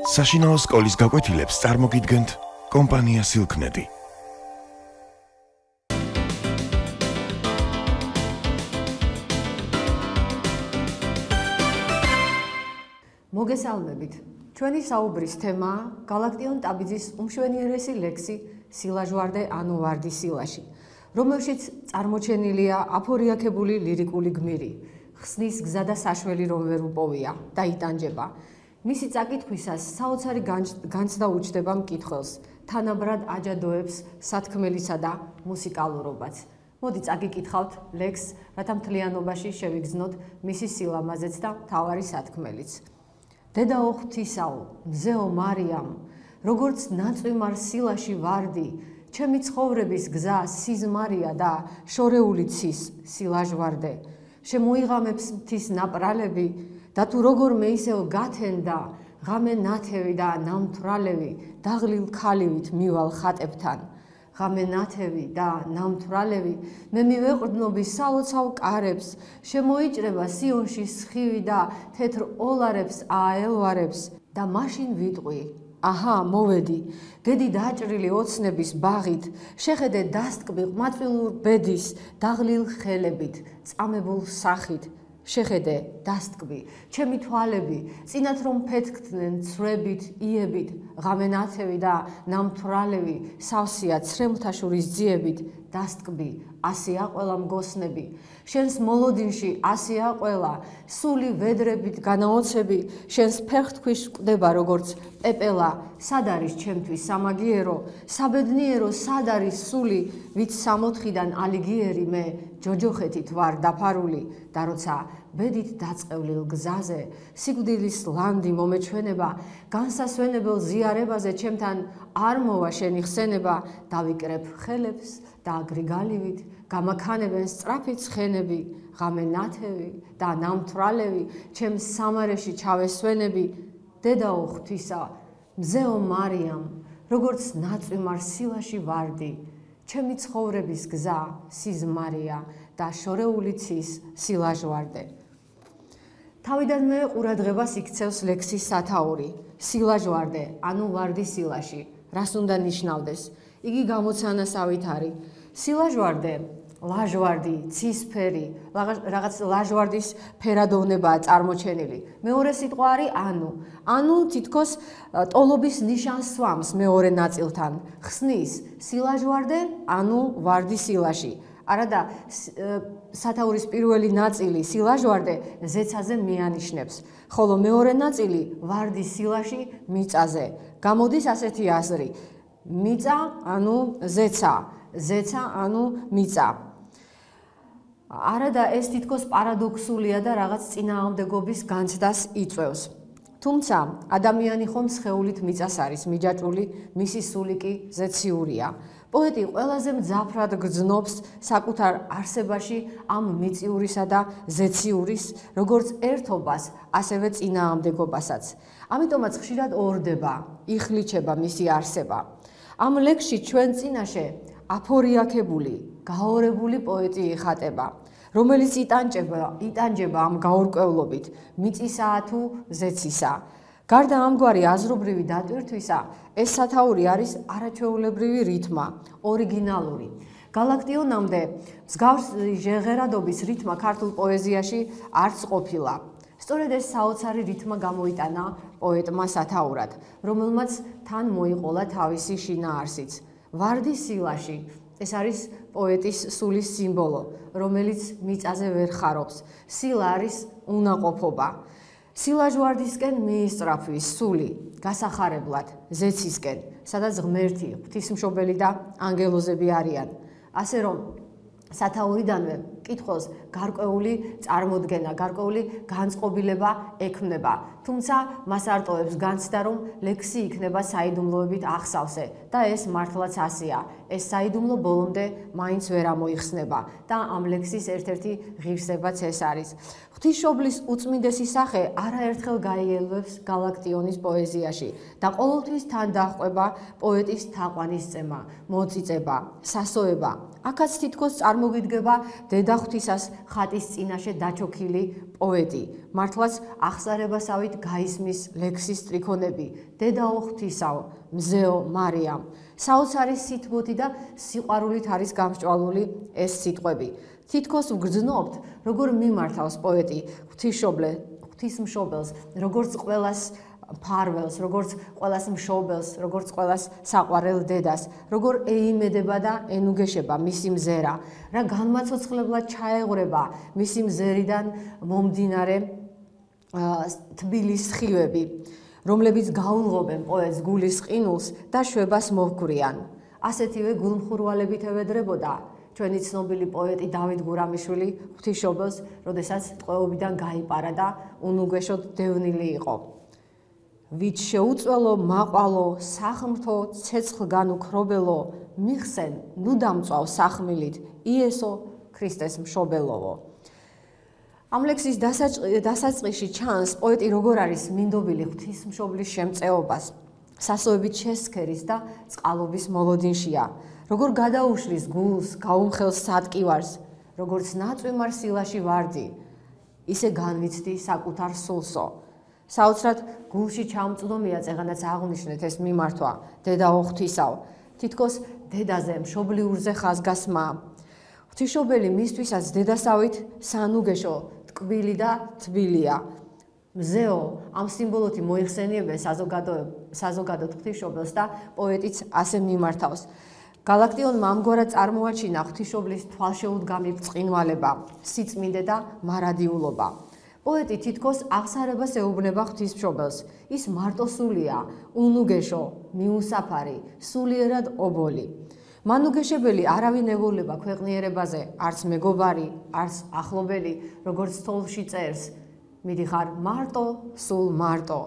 საშინაო სკოლის გაკვეთილებს წარმოგიდგენთ კომპანია Silknet. მოგესალმებით. ჩვენი საუბრის თემაა გალაქტიონ ტაბიძის უმშვენიერესი ლექსი სილაჟვარდე ანუ ვარდი სილაში, რომელშიც წარმოჩენილია აფორიაქებული ლირიკული გმირი, ხსნის გზა და საშველი რომ ვერ უპოვია და იტანჯება. მისი წაკითხვისას საოცარი განცდა უჩნდება მკითხველს, თანაბრად აჯადოებს სათქმელისა და მუსიკალურობაც. მოდი წაგიკითხავთ ლექსს, რათა მთლიანობაში შევიგრძნოთ მისი სილამაზეც და მთავარი სათქმელიც. დედაო ღვთისაო, მზეო მარიამ, როგორც ნაწვიმარ სილაში ვარდი, ჩემი ცხოვრების გზა სიზმარია და შორეული ცის სილაჟვარდე. შემოიღამებს მთის ნაპრალები და თუ როგორ მე ისევ გათენდა, ღამე ნათევი და ნამთვრალევი დაღლილ ქალივით მივალ ხატებთან. ღამე ნათევი და ნამთვრალევი მე მივეყრდნობი სალოცავ კარებს, შემოიჭრება სიონში სხივი და თეთრ ოლარებს აელვარებს და მაშინ ვიტყვი, აჰა, მოვედი, გედი დაჭრილი ოცნების ბაღით, შეხედე დასტკბი ყმაწვილურ ბედის დაღლილ ხელებით, წამებულ სახით, შეხედე დასტკბი, ჩემი თვალები, წინათ რომ ფეთქდნენ ცრებით, იებით, ღამე ნათევი და ნამთვრალევი, სავსეა ცრემლთაშურის ძიებით, დასტკბი, ასეა ყველა მგოსნები, შენს მოლოდინში ასეა ყველა, სული ვედრებით განაოცები, შენს ფერხთქვის კვდება როგორც პეპელა, სად არის ჩემთვის სამაგიერო, საბედნიერო სად არის სული, ვით 64-დან ალიგიერი მე, ჯოჯოხეთით ვარ დაფარული და როცა ბედით დაწყევლილ გზაზე, სიკვდილის ლანდი მომეჩვენება, განსასვენებელ ზიარებაზე ჩემთან არ მოვა შენი ხსენება, დავიკრებ ხელებს და გრიგალივით გამაქანებენ სწრაფი ცხენები, ღამე ნათევი და ნამთვრალევი ჩემს სამარეში ჩავესვენები, დედაო ღვთისა, მზეო მარიამ, როგორც ნაწვიმარ სილაში ვარდი, ჩემი ცხოვრების გზა სიზმარია და შორეული ცის სილაჟვარდე. თავიდანვე ყურადღებას იქცევს ლექსის სათაური, სილაჟვარდე, ანუ ვარდი სილაში, რას უნდა ნიშნავდეს? იგი გამოცანასავით არის. სილაჟვარდე, ლაჟვარდი, ცისფერი, რაღაც ლაჟვარდის ფერადოვნებაა წარმოჩენილი. მეორე სიტყვა არის ანუ. ანუ თითქოს ტოლობის ნიშანს სვამს მეორე ნაწილთან. ხსნის სილაჟვარდე, ანუ ვარდი სილაში. არადა სათაურის პირველი ნაწილი სილაჟვარდე ზეცაზე მიანიშნებს, ხოლო მეორე ნაწილი ვარდი სილაში მიწაზე. გამოდის ასეთი აზრი: მიწა ანუ ზეცა, ზეცა ანუ მიწა. არადა ეს თითქოს პარადოქსულია და რაღაც წინააღმდეგობის განცდას იწვევს. თუმცა ადამიანი ხომ სხეულით მიწას არის მიჯაჭვული, მისი სული კი ზეციურია. პოეტი ყველაზე მძაფრად გრძნობს საკუთარ არსებაში ამ მიწიურისა და ზეციურის როგორც ერთობას, ასევე წინააღმდეგობასაც. ამიტომაც ხშირად ორდება, იხლიჩება მისი არსება. ამ ლექსში ჩვენ წინაშე აფორიაქებული, გაორებული პოეტი იხატება, რომელიც იტანჯება ამ გაურკვევლობით, მიწისაა თუ ზეცისა. გარდა ამგვარი აზრობრივი დატვირთვისა, ეს სათაური არის არაჩვეულებრივი რითმა, ორიგინალური. გალაქტიონამდე მსგავსი ჟღერადობის რითმა ქართულ პოეზიაში არც ყოფილა. სწორედ ეს საოცარი რითმა გამოიტანა პოეტმა სათაურად, რომელმაც თან მოიყოლა თავისი შინაარსიც. ვარდი სილაში, ეს არის პოეტის სულის სიმბოლო, რომელიც მიწაზე ვერ ხარობს. სილა არის უნაყოფობა. სილაჟვარდისკენ მიისწრაფვის სული, გასახარებლად, ზეცისკენ, სადაც ღმერთი, ღვთისმშობელი და ანგელოზები არიან. ასე რომ, სათაურიდანვე მკითხველს გარკვეული წარმოდგენა, გარკვეული განწყობილება ექმნება. თუმცა მას არტოვებს განცდა, რომ ლექსი იქნება საიდუმლოებით ახსავსე და ეს მართლაც ასეა. ეს საიდუმლო ბოლომდე მაინც ვერ ამოიხსნება და ამ ლექსის ერთ-ერთი ღირსებაც ეს არის. ღვთისმშობლის უწმინდესი სახე არაერთხელ გაიელვებს გალაქტიონის პოეზიაში და ყოველთვის თან დაჰყვება პოეტის თაყვანისწემა, მოწიწება, სასოება. აქაც თითქოს წარმოგიდგება დედა დედა ღვთისას ხატის წინაშე დაჩოქილი პოეტი. მართლაც ახსარებასავით გაისმის ლექსის სტრიქონები. დედაო ღვთისაო, მზეო მარიამ. საოცარი სითბოთი და სიყვარულით არის გამსჭვალული ეს სიტყვები. თითქოს ვგრძნობთ, როგორ მიმართავს პოეტი ღვთისმშობელს, როგორც ყველას ფარველს, როგორც ყველას მშობელს, როგორც ყველას საყვარელ დედას, როგორ ეიმედება და ენუგეშება მისი მზერა, რა განმაცოცხლებლად ჩაეღვრება მისი მზერიდან მომდინარე თბილის სხივები, რომლებიც გაულღობენ პოეტს გულის ყინულს და შვებას მოჰგვრიან. ასეთივე გულმხურვალებით ევედრებოდა ჩვენი ცნობილი პოეტი დავით გურამიშვილი ღვთისმშობელს, როდესაც ტყვეობიდან გაიპარა და უნუგეშოდ დევნილი იყო. ვით შეუწველო მაყვალო, სახმრთო, ცეცხლგან უქრობელო, მიხსენ, ნუ დამწვავ სახმილით, იესო ქრისტეს მშობელოვო. ამ ლექსის დასაწყისში ჩანს პოეტი როგორ არის მინდობილი ღვთისმშობლის შემწეობას, სასოებით შესქერის და წყალობის მოლოდინშია, როგორ გადაუშლის გულს, გაუმხელს სატკივარს, როგორც ნაწვიმარ სილაში ვარდი, ისე განვიცდი საკუთარ სულსო. საოცრად გულში ჩამწვდომია წეღანაც აღვნიშნეთ ეს მიმართვა, დედაო ღვთისაო, თითქოს დედაზე, მშობლიურზე ხაზგასმა. ღვთისმშობელი მისთვისაც დედასავით სანუგეშო, ტკბილი და თბილია. მზეო ამ სიმბოლოთი მოიხსენიებენ საზოგადოდ ღვთისმშობელს და პოეტიც ასე მიმართავს. გალაქტიონმა ამგვარად წარმოაჩინა ღვთისმშობლის თვალშეუდგამი ბრწყინვალება, სიწმინდე და მარადიულობა. პოეტი თითქოს აღსარებას ეუბნება ღვთისმშობელს. ის მარტოსულია, უნუგეშო, მიუსაფარი, სულიერად ობოლი. მანუგეშებელი არავინ ევოლება ქვეყნიერებაზე, არც მეგობარი, არც ახლობელი, როგორც თოლში წერს. მიდიხარ მარტო, სულ მარტო.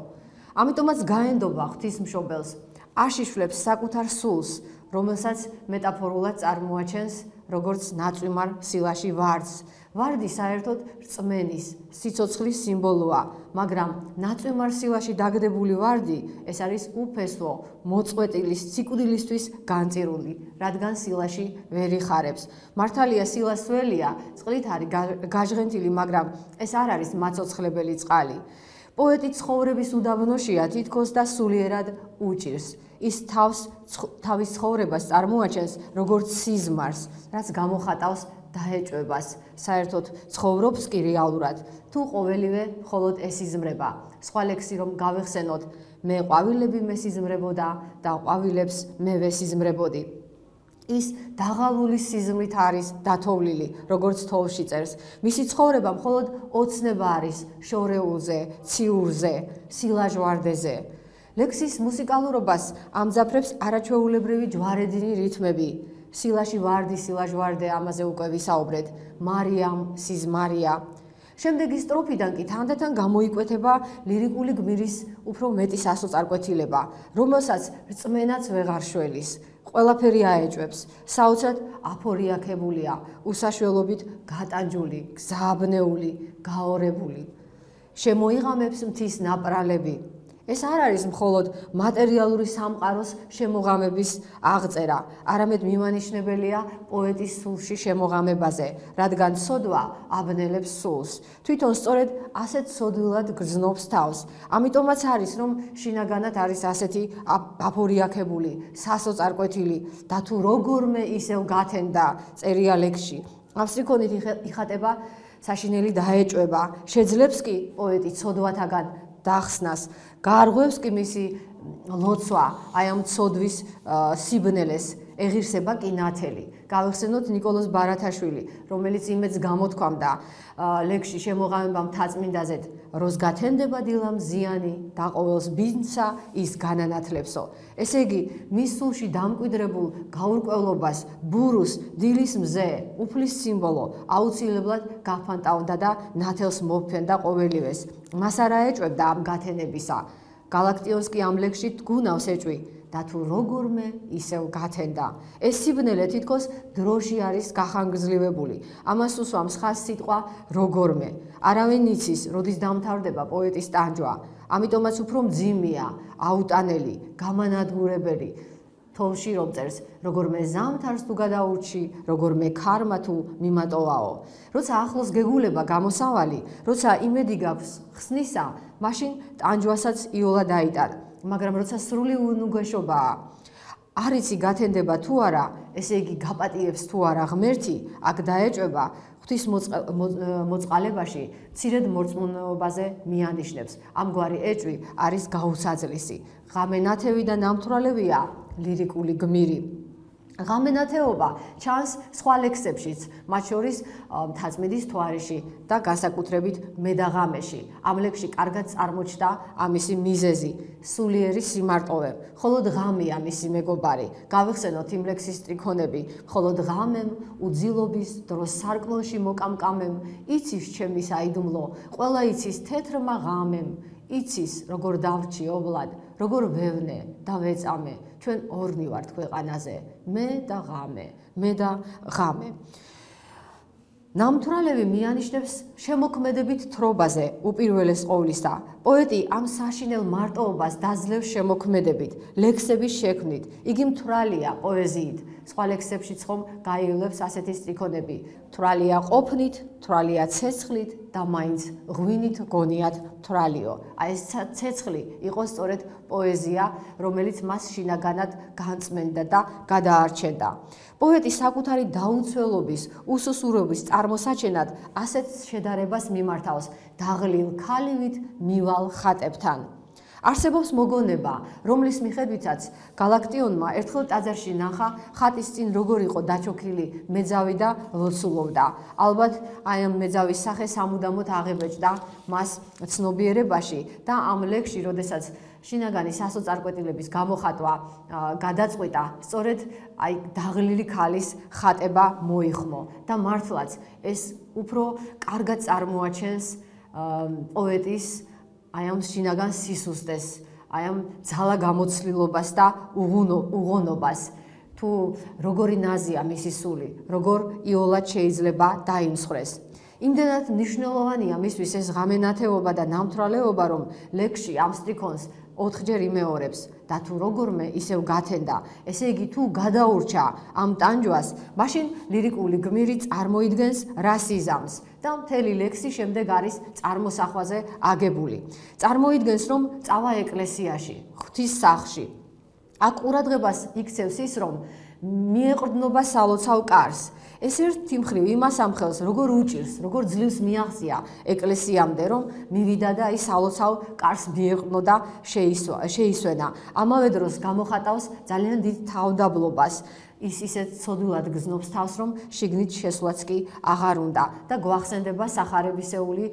ამიტომაც გაენდობა ღვთისმშობელს, აშიშვლებს საკუთარ სულს, რომელსაც მეტაფორულად წარმოაჩენს როგორც ნაწვიმარ სილაში ვარდს. ვარდი საერთოდ რწმენის, სიცოცხლის სიმბოლოა, მაგრამ ნაწვიმარ სილაში დაგდებული ვარდი ეს არის უფესო, მოწყვეტილის, სიკვდილისთვის განწირული, რადგან სილაში ვერ იხარებს. მართალია სილა სველია, წყლით არის გაჟღენთილი, მაგრამ ეს არ არის მაცოცხლებელი წყალი. პოეტი ცხოვრების უდაბნოშია თითქოს და სულიერად უჭირს. ის თავის ცხოვრებას წარმოაჩენს როგორც სიზმარს, რაც გამოხატავს დაეჭვებას. საერთოდ ცხოვრობს კი რეალურად, თუ ყოველივე მხოლოდ ესიზმრება. სხვა ლექსი რომ გავეხსენოთ, მე ყვავილები მესიზმრებოდა და ყვავილებს მე ვესიზმრებოდი. ის დაღალული სიზმრით არის დათოვლილი, როგორც თოლში წერს. მისი ცხოვრება მხოლოდ ოცნება არის შორეულზე, ციურზე, სილაჟვარდეზე. ლექსის მუსიკალურობას ამძაფრებს არაჩვეულებრივი ჯვარედინი რითმები. სილაში ვარდი, სილაჟვარდე, ამაზე უკვე ვისაუბრეთ. მარიამ, სიზმარია. შემდეგი სტროფიდან კი თანდათან გამოიკვეთება ლირიკული გმირის უფრო მეტი სასოწარკვეთილება, რომელსაც რწმენაც ვეღარ შველის. ყველაფერი აეჭვებს, საოცრად აფორიაქებულია, უსაშველობით გატანჯული, გზააბნეული, გაორებული. შემოიღამებს მთის ნაპრალები. ეს არ არის მხოლოდ მატერიალური სამყაროს შემოღამების აღწერა, არამედ მიმანიშნებელია პოეტის სულში შემოღამებაზე, რადგან ცოდვა აბნელებს სულს. თვითონ სწორედ ასეთ ცოდვილად გრძნობს თავს. ამიტომაც არის, რომ შინაგანად არის ასეთი აფორიაქებული, სასოწარკვეთილი და თუ როგორმე ისევ გათენდა წერია ლექსში. ამ სტრიქონით იხატება საშინელი დაეჭვება, შეძლებს კი პოეტი ცოდვათაგან დახსნას, გარღვევს კი მისი ლოცვა, აი ამ ცოდვის სიბნელეს, ეღირსება კი ნათელი. გავეხსენოთ ნიკოლოზ ბარათაშვილი, რომელიც იმედს გამოთქვამდა ლექსში შემოღამება მთაწმინდაზე, როს გათენდება დილამ ზიანი, დაყოველს ბინცა ის განანათლებსო. ესე იგი, მის სულში დამკვიდრებულ გაურკვევლობას, ბურუს, დილის მზე, უფლის სიმბოლო, აუცილებლად გაფანტავდა და ნათელს მოფენდა ყოველივეს. მას არ აეჭვებდა ამ გათენებისა. გალაქტიონს კი ამ ლექსში თგუნავს ეჭვი და თუ როგორმე ისევ გათენდა. ეს სიბნელე თითქოს დროში არის გახანგრძლივებული. ამას უსვამს ხაზ სიტყვა როგორმე. არავინ იცის, როდის დამთავრდება პოეტის ტანჯვა. ამიტომაც უფრო მძიმეა, აუტანელი, გამანადგურებელი. თოლში რომ წერს, როგორმე ზამთარს თუ გადაურჩი, როგორმე ქარმა თუ მიმატოვაო. როცა ახლოს გეგულება გამოსავალი, როცა იმედი გაქვს ხსნისა, მაშინ ტანჯვასაც იოლა დაიტან, მაგრამ როცა სრული უნუგეშობაა, არ იცი გათენდება თუ არა, ესე იგი გაპატიებს თუ არა ღმერთი, აქ დაეჭვება ღვთის მოწყალებაში მცირედ მორწმუნეობაზე მიანიშნებს. ამგვარი ეჭვი არის გაუსაძლისი. ღამენათევი და ნამთვრალევია ლირიკული გმირი. ღამენათეობა ჩანს სხვა ლექსებშიც, მათ შორის მთაწმინდის თვარეში და განსაკუთრებით მე და ღამეში. ამ ლექსში კარგად წარმოჩნდა ამისი მიზეზი, სულიერი სიმარტოვე, მხოლოდ ღამეა მისი მეგობარი. გავიხსენოთ იმ ლექსის სტრიქონები, მხოლოდ ღამემ უძილობის დროს სარკმელში მოკამკამემ, იცის ჩემი საიდუმლო, ყველა იცის თეთრმა ღამემ, იცის როგორ დავრჩი ობლად, როგორ ვევნე და ვეწამე, ჩვენ ორნი ვართ ქვეყანაზე, მე და ღამე, მე და ღამე. ნამთვრალევი მიანიშნებს შემოქმედებით თრობაზე უპირველეს ყოვლისა. პოეტი ამ საშინელ მარტოობას დაძლევს შემოქმედებით, ლექსების შექმნით. იგი მთვრალია პოეზიით. სხვა ლექსებშიც ხომ გაივლებს ასეთი სტრიქონები. მთვრალია ყოფნით, მთვრალია ცეცხლით და მაინც ღვინით გონიათ მთვრალიო. აი ეს ცეცხლი იყო სწორედ პოეზია, რომელიც მას შინაგანად განწმენდა და გადაარჩენდა. პოეტი საკუთარი დაუცველობის, უსუსურობის წარმოსაჩენად ასეთ შედარებას მიმართავს დაღლილ ქალივით მივალ ხატებთან. არსებობს მოგონება, რომლის მიხედვითაც გალაქტიონმა ერთხელ ტაძარში ნახა ხატის წინ როგორ იყო დაჩოქილი მეძავი და ლოცულობდა. ალბათ აი ამ მეძავის სახე სამუდამოდ აღებეჭდა მას ცნობიერებაში და ამ ლექსში, როდესაც შინაგანი სასოწარკვეტილების გამოხატვა გადაწყვიტა, სწორედ აი დაღლილი ქალის ხატება მოიხმო და მართლაც ეს უფრო კარგად წარმოაჩენს პოეტის აი ამ შინაგან სისუსტეს, აი ამ ძალა გამოცდილებას და უღონობას. თუ როგორი ნაზია მისი სული, როგორ იოლად შეიძლება დაიმსხვრეს. იმდენად მნიშვნელოვანია მისთვის ეს ღამენათეობა და ნამთვრალეობა, რომ ლექსში ამ სტრიქონს 4-ჯერ იმეორებს და თუ როგორმე ისევ გათენდა, ესე იგი თუ გადაურჩა ამ ტანჯვას, მაშინ ლირიკული გმირი წარმოიდგენს რასიზამს და მთელი ლექსი შემდეგ არის წარმოსახვაზე აგებული. წარმოიდგენს, რომ წავა ეკლესიაში, ღვთის სახლში. აქ ყურადღებას იქცევს ის, რომ მიეყრდნობა სალოცავ კარს. ეს ერთი მხრივ იმას ამხელს, როგორ უჭირს, როგორ ძლივს მიაღწია ეკლესიამდე, რომ მივიდა და ის სალოცავ კარს მიეყრდნო და შეისვენა. ამავე დროს გამოხატავს ძალიან დიდ თავდაბლობას. ის ისეთ ცოდვილად გზნობს თავს, რომ შიგნით შესვლაც კი აღარ უნდა და გვახსენდება სახარებისეული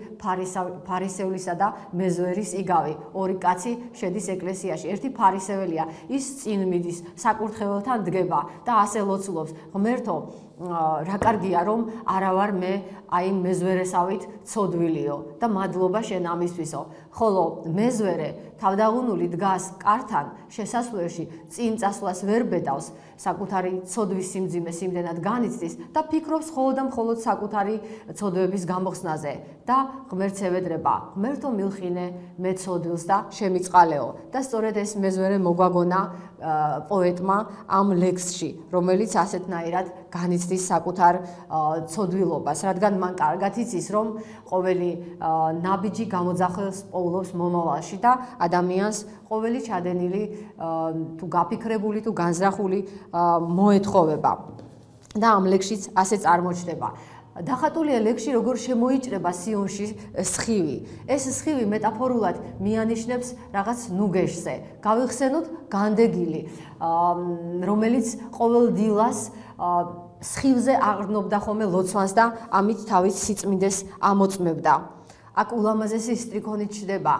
ფარისევლისა და მეზვერის იგავი. ორი კაცი შედის ეკლესიაში, ერთი ფარისეველია, ის წინ მიდის, საკურთხეველთან დგება და ასე ლოცულობს: ღმერთო, რა კარგია, რომ არა ვარ მე აი მეზვერესავით ცოდვილიო და მადლობა შენ ამისთვისო. ხოლო მეზვერე თავდაღუნული დგას კართან შესასვლელში, წინ წასვლას ვერ ბედავს, საკუთარი ცოდვის სიმძიმეს იმდენად განიცდის და ფიქრობს მხოლოდ და მხოლოდ საკუთარი ცოდვების გამოხსნაზე და ღმერთს ევედრება: ღმერთო, მილხინე მე ცოდვილს და შემიწყალეო. და სწორედ ეს მეზვერე მოგვაგონა პოეტმა ამ ლექსში, რომელიც ასეთნაირად განიცდის საკუთარ ცოდვილობას, რადგან მან კარგად იცის, რომ ყოველი ნაბიჯი გამოძახილს პოულობს მომავალში და ადამიანს ყოველი ჩადენილი თუ გაფიქრებული თუ განზრახული მოეთხოვება. და ამ ლექსშიც ასე წარმოჩნდება. დახატულია ლექსში, როგორ შემოიჭრება სიონში სხივი. ეს სხივი მეტაფორულად მიანიშნებს რაღაც ნუგეშზე. გავიხსენოთ განდეგილი, რომელიც ყოველ დილას სხივზე აღრდნობდა ხოლმე ლოცვას და ამით თავის სიწმინდეს ამოწმებდა. აქ ულამაზესი სტრიქონით ჩნდება.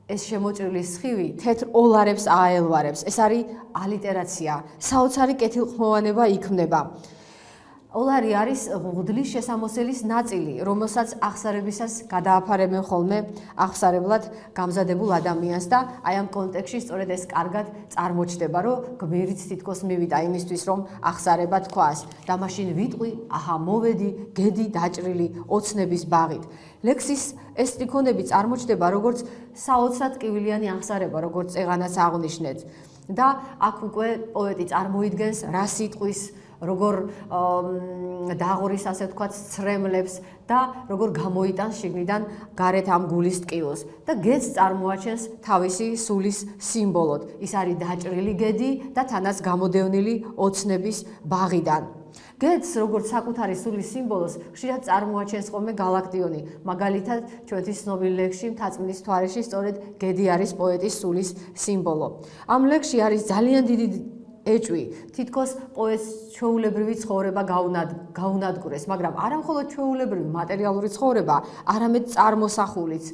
ეს შემოჭრილი სხივი თეთრ ოლარებს აელვარებს. ეს არის ალიტერაცია, საოცარი კეთილყმოვანება იქმნება. ოლარი არის ღვთის შესამოსელის ნაწილი, რომელსაც აღსარებისას გადააფარებენ ხოლმე აღსარებლად გამზადებულ ადამიანს და აი ამ კონტექსტში სწორედ ეს კარგად წარმოჩნდება, რომ გმირიც თითქოს მივიდა იმისთვის, რომ აღსარება თქვას და მაშინ ვიტყვი, აჰა, მოვედი, გედი დაჭრილი ოცნების ბაღით. ლექსის ეს სტრიქონები წარმოჩნდება როგორც საოცრად ტკივილიანი აღსარება, როგორც წეღანაც აღნიშნეთ. და აქ უკვე პოეტი წარმოიდგენს რა სიტყვის როგორ დააღურის ასე ვთქვათ ცრემლებს და როგორ გამოიტანს შიგნიდან გარეთ ამ გულის ტკივილს და გედს წარმოაჩენს თავისი სულის სიმბოლოდ. ის არის დაჭრილი გედი და თანაც გამოდევნილი ოცნების ბაღიდან. გედს როგორც საკუთარი სულის სიმბოლოს ხშირად წარმოაჩენს ხოლმე გალაქტიონი. მაგალითად, ჩვენთვის ცნობილ ლექსში მთაწმინდის მთვარეში სწორედ გედი არის პოეტის სულის სიმბოლო. ამ ლექსში არის ძალიან დიდი ეჭვი, თითქოს პოეტს ჩვეულებრივი ცხოვრება გაუნადგურეს, მაგრამ არა მხოლოდ ჩვეულებრივი მატერიალური ცხოვრება, არამედ წარმოსახულიც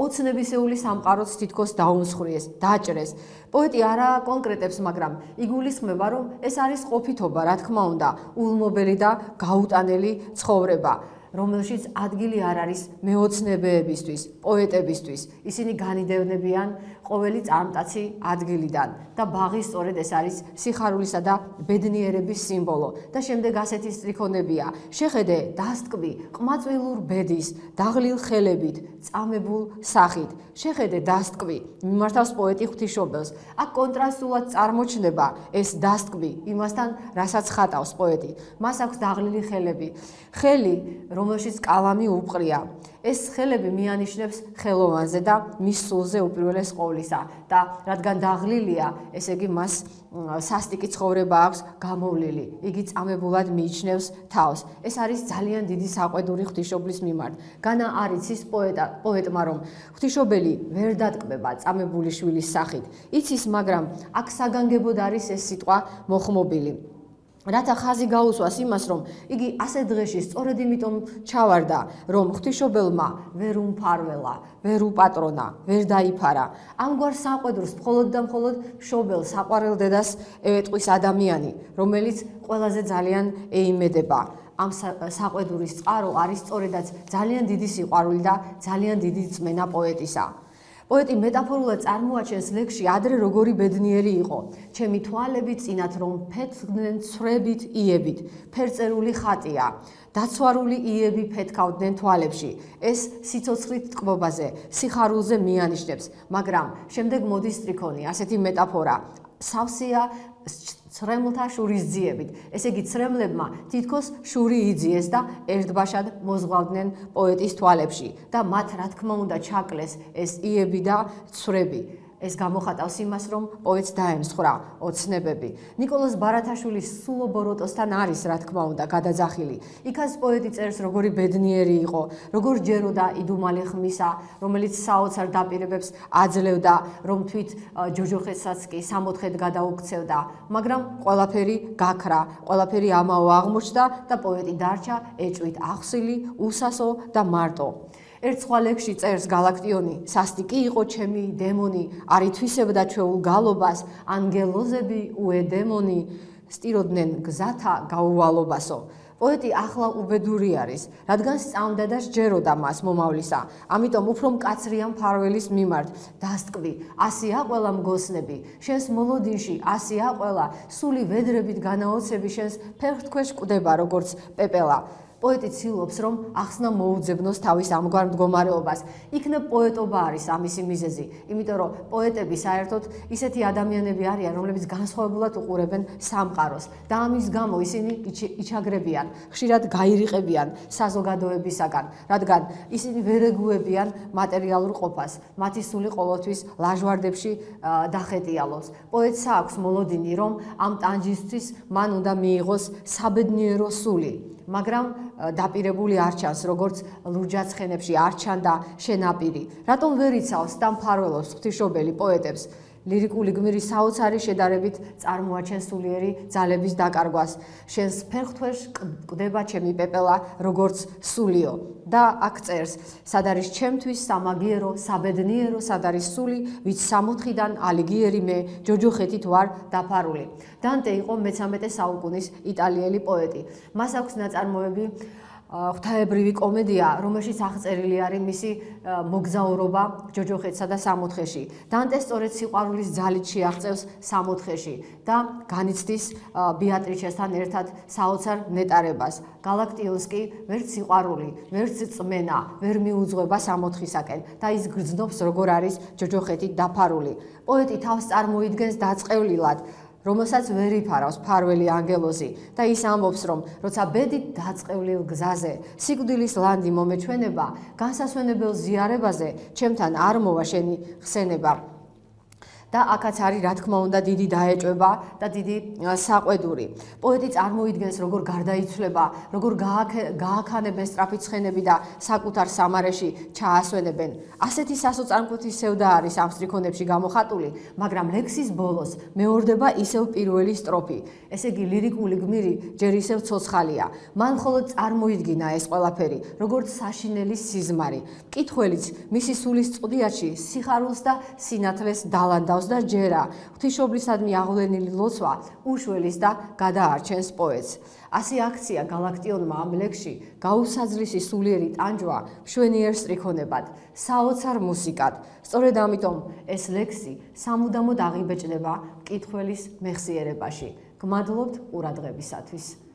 ოცნებისეული სამყაროც თითქოს დაუმსხვრიეს, დაჭრეს. პოეტი არა კონკრეტებს, მაგრამ იგულისხმება, რომ ეს არის ყოფითობა, რა თქმა უნდა, ულმობელი და გაუტანელი ცხოვრება, რომელშიც ადგილი არ არის მეოცნებეებისთვის, პოეტებისთვის. ისინი განიდევნებიან ყოველი წარმტაცი ადგილიდან და ბაღი სწორედ ეს არის სიხარულისა და ბედნიერების სიმბოლო. და შემდეგ ასეთი სტრიქონებია: შეხედე, დასტკბი ყმაწვილურ ბედის, დაღლილ ხელებით, წამებულ სახით. შეხედე, დასტკბი მიმართავს პოეტი ღვთისმშობელს. აქ კონტრასტულად წარმოჩნდება ეს დასტკბი იმასთან, რასაც ხატავს პოეტი. მას აქვს დაღლილი ხელები, ხელი, რომელშიც კალამი უპყრია. ეს ხელები მიანიშნებს ხელოვანზე და მის სულზე უპირველეს ყოვლისა და რადგან დაღლილია, ესე იგი მას სასტიკი ცხოვრება აქვს გამოვლილი. იგი წამებულად მიიჩნევს თავს. ეს არის ძალიან დიდი საყვედური ღვთისმშობლის მიმართ. განა არ იცის პოეტმა, რომ ღვთისმშობელი ვერ დატკბება წამებული შვილის სახით. იცის, მაგრამ აქ საგანგებოდ არის ეს სიტყვა მოხმობილი. რათა ხაზი გაუსვას იმას, რომ იგი ასე დღეში სწორედ იმიტომ ჩავარდა, რომ ღვთისმშობელმა ვერ უმფარველა, ვერ უპატრონა, ვერ დაიფარა. ამგვარ საყვედურს მხოლოდ და მხოლოდ მშობელ საყვარელ დედას ეტყვის ადამიანი, რომელიც ყველაზე ძალიან ეიმედება. ამ საყვედურის წყარო არის სწორედაც ძალიან დიდი სიყვარული და ძალიან დიდი წმენა პოეტისა. პოეტი მეტაფორულად წარმოაჩენს ლექსში ადრე როგორი ბედნიერი იყო. ჩემი თვალები წინათ რომ ფეთქდნენ ცვრებით იებით, ფერწერული ხატია. დაცვარული იები ფეთქავდნენ თვალებში. ეს სიცოცხლით ტკბობაზე, სიხარულზე მიანიშნებს, მაგრამ შემდეგ მოდის სტრიქონი, ასეთი მეტაფორა. სავსეა ცრემლთა შურისძიებით. ესე იგი, ცრემლებმა თითქოს შური იძიეს და ერთბაშად მოზღვავდნენ პოეტის თვალებში და მათ რა თქმა უნდა ჩაკლეს ეს იები და ცვრები. ეს გამოხატავს იმას, რომ პოეტს დაემსხვრა ოცნებები. ნიკოლოზ ბარათაშვილის სულო ბოროტოსთან არის, რა თქმა უნდა, გადაძახილი. იქაც პოეტი წერს, როგორი ბედნიერი იყო, როგორ ჯეროდა იდუმალი ხმისა, რომელიც საოცარ დაპირებებს აძლევდა, რომ თვით ჯოჯოხეთსაც კი სამოთხედ გადაუქცევდა, მაგრამ ყველაფერი გაქრა, ყველაფერი ამაო აღმოჩნდა და პოეტი დარჩა ეჭვით ახსილი, უსასო და მარტო. ერთ სხვა ლექსში წერს გალაქტიონი: სასტიკი იყო ჩემი დემონი, არ ითვისებდა ჩვეულ გალობას, ანგელოზები უედემონი სტიროდნენ გზათა გაუვალობასო. პოეტი ახლა უბედური არის, რადგან სწამდა და სჯეროდა მას მომავლისა, ამიტომ უფრო მკაცრია მფარველის მიმართ. დასტკბი, ასია ყველა მგოსნები, შენს მოლოდინში ასია ყველა, სული ვედრებით განაოცები შენს ფეხთქვეშ კვდება როგორც პეპელა. პოეტი ცდილობს, რომ ახსნა მოუძებნოს თავის ამგვარ მდგომარეობას. იქნებ პოეტობა არის ამისი მიზეზი, იმიტომ რომ პოეტები საერთოდ ისეთი ადამიანები არიან, რომლებიც განსხვავებულად უყურებენ სამყაროს და ამის გამო ისინი იჩაგრებიან, ხშირად გაირიყებიან საზოგადოებისაგან, რადგან ისინი ვერ ეგუებიან მატერიალურ ყოფას. მათი სული ყოველთვის ლაჟვარდებში დახეტიალობს. პოეტს აქვს მოლოდინი, რომ ამ ტანჯისთვის მან უნდა მიიღოს საბედნიერო სული. მაგრამ დაპირებული არ ჩანს, როგორც ლურჯაცხენებში არ ჩანდა შენაპირი. რატომ ვერ იცავს და მფარველობს ღვთისმშობელი პოეტებს? ლირიკული გმირი საოცარი შედარებით წარმოაჩენს სულიერი ძალების დაკარგვას. შენს ფეხთქვეშ კვდება ჩემი პეპელა, როგორც სულიო. და აქ წერს: სად არის ჩემთვის სამაგიერო, საბედნიერო, სად არის სული, ვით სამოთხიდან ალიგიერი მე, ჯოჯოხეთით ვარ დაფარული. დანტე იყო მე-13 საუკუნის იტალიელი პოეტი. მას აქვს ნაწარმოები ღვთაებრივი კომედია, რომელშიც აღწერილი არის მისი მოგზაურობა ჯოჯოხეთსა და სამოთხეში. დანტე სწორედ სიყვარულის ძალით შეაღწევს სამოთხეში და განიცდის ბეატრიჩესთან ერთად საოცარ ნეტარებას. გალაქტიონს კი ვერც სიყვარული, ვერც წმენა ვერ მიუძღვება სამოთხისაკენ და ის გრძნობს როგორ არის ჯოჯოხეთი დაფარული. პოეტი თავს წარმოიდგენს დაწყევლილად, რომელსაც ვერ იფარავს ფარველი ანგელოზი და ის ამბობს, რომ როცა ბედით დაწყევლილ გზაზე სიკვდილის ლანდი მომეჩვენება, განსასვენებელ ზიარებაზე ჩემთან არ მოვა შენი ხსენება. და აქაც არის რა თქმა უნდა დიდი დაეჭვება და დიდი საყვედური. პოეტი წარმოიდგენს როგორ გარდაიცვლება, როგორ გააქანებენ სწრაფი ცხენები და საკუთარ სამარეში ჩაასვენებენ. ასეთი სასოწარմკვეთი სევდა არის ამ სტრიქონებში გამოხატული, მაგრამ ლექსის ბოლოს მეორდება ისევ პირველი სტროფი. ესე იგი ლირიკული გმირი ჯერ ისევ ცოცხალია. მან მხოლოდ წარმოიდგინა ეს ყველაფერი, როგორც საშინელი სიზმარი. მკითხველიც მისი სულის წუდიათში სიხარულს და სინათლეს დალანდავს და ჯერა ღვთისმშობლისადმი აღვლენილი ლოცვა უშველის და გადაარჩენს პოეტს. ასე აქცია გალაქტიონმა ამ ლექსში გაუსაძლისი სულიერი ტანჯვა მშვენიერ სტრიქონებად, საოცარ მუსიკად. სწორედ ამიტომ ეს ლექსი სამუდამოდ აღიბეჭდება მკითხველის მეხსიერებაში. გმადლობთ ყურადღებისათვის.